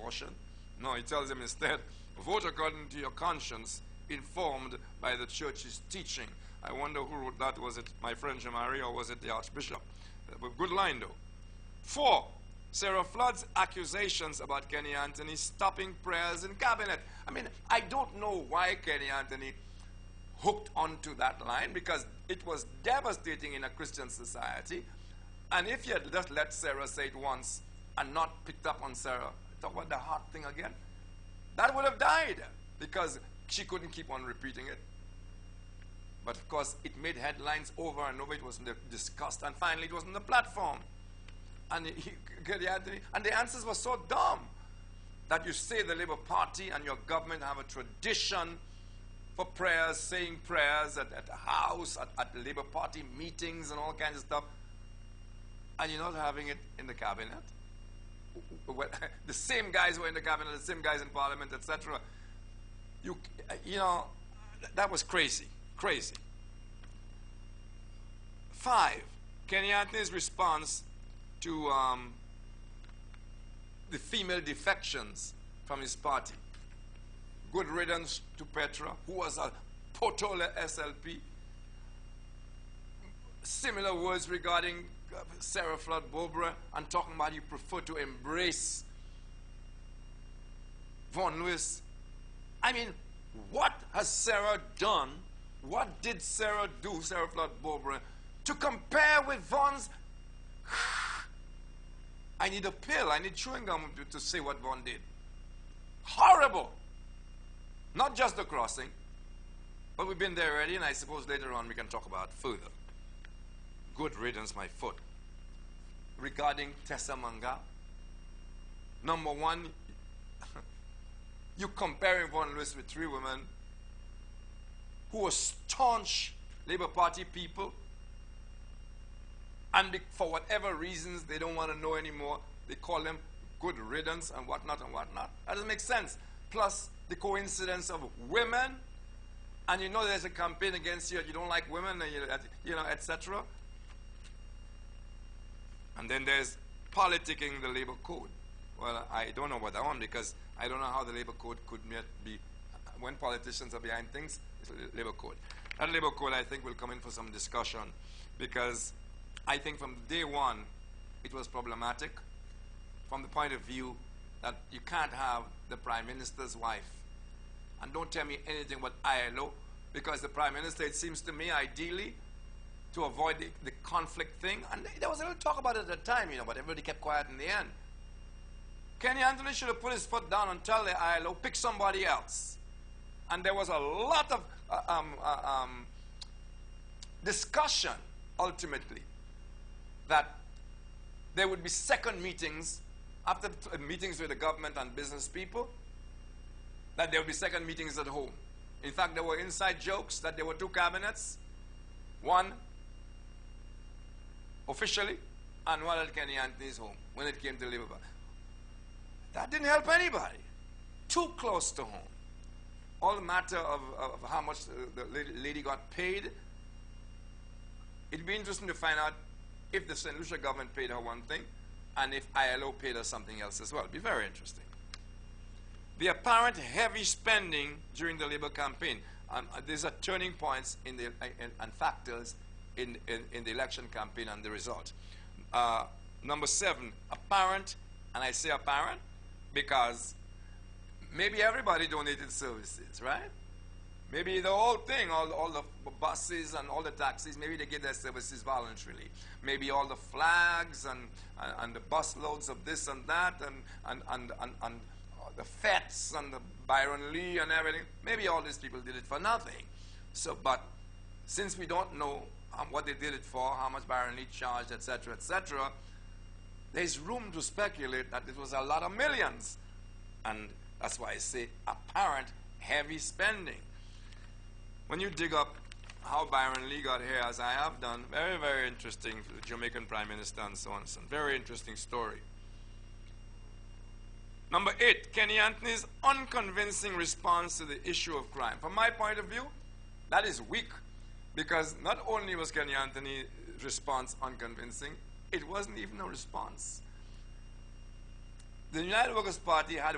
abortion. No, he tells them instead, vote according to your conscience, informed by the church's teaching. I wonder who wrote that. Was it my friend Jamari or was it the Archbishop? Good line though. 4. Sarah Flood's accusations about Kenny Anthony stopping prayers in cabinet. I mean, I don't know why Kenny Anthony hooked onto that line, because it was devastating in a Christian society. And if you had just let Sarah say it once and not picked up on Sarah, talk about the heart thing again, that would have died, because she couldn't keep on repeating it. But of course, it made headlines over and over. It was discussed, and finally it was on the platform. And the answers were so dumb that you say the Labour Party and your government have a tradition for prayers, saying prayers at the house, at the Labour Party meetings and all kinds of stuff, and you're not having it in the cabinet. Well, the same guys who were in the cabinet, the same guys in Parliament, etc. You know, that was crazy. Crazy. 5. Kenny Anthony's response to the female defections from his party. Good riddance to Petra, who was a Potola SLP. Similar words regarding Sarah Flood Bobra, and talking about you prefer to embrace Vaughan Lewis. I mean, what has Sarah done? What did Sarah do, Sarah Flood Bobra, to compare with Vaughan's? I need a pill. I need chewing gum to say what Vaughan did. Horrible. Not just the crossing, but we've been there already, and I suppose later on we can talk about further. Good riddance, my foot. Regarding Tessa Manga, number 1, you comparing Vaughan Lewis with 3 women who were staunch Labour Party people, and for whatever reasons they don't want to know anymore, they call them good riddance and whatnot and whatnot. That doesn't make sense. Plus the coincidence of women, and you know there's a campaign against you, you don't like women, you know, etc. And then there's politicking the Labour Code. Well, I don't know about that one, because I don't know how the Labour Code could be, when politicians are behind things, it's the Labour Code. That Labour Code, I think, will come in for some discussion, because I think from day one, it was problematic from the point of view that you can't have the Prime Minister's wife. And don't tell me anything about ILO, because the Prime Minister, it seems to me, ideally, to avoid the conflict thing, and there was a little talk about it at the time, you know, but everybody kept quiet in the end. Kenny Anthony should have put his foot down and tell the ILO, pick somebody else. And there was a lot of discussion, ultimately, that there would be second meetings after meetings with the government and business people, that there would be second meetings at home. In fact, there were inside jokes that there were 2 cabinets, one officially and one at Kenny Anthony's home when it came to Labour. That didn't help anybody. Too close to home. All the matter of how much the lady got paid. It'd be interesting to find out if the St. Lucia government paid her one thing and if ILO paid her something else as well. It'd be very interesting. The apparent heavy spending during the Labour campaign. These are turning points in the, and factors in the election campaign and the result. Number 7, apparent, and I say apparent because maybe everybody donated services, right? Maybe the whole thing, all the buses and all the taxis, maybe they give their services voluntarily. Maybe all the flags and the bus loads of this and that and the FETs and the Byron Lee and everything, maybe all these people did it for nothing. So, but since we don't know what they did it for, how much Byron Lee charged, etc., etc., there's room to speculate that it was a lot of millions. And that's why I say apparent heavy spending. When you dig up how Byron Lee got here, as I have done, very, very interesting, the Jamaican Prime Minister and so on and so on. Very interesting story. Number 8, Kenny Anthony's unconvincing response to the issue of crime. From my point of view, that is weak, because not only was Kenny Anthony's response unconvincing, it wasn't even a response. The United Workers' Party had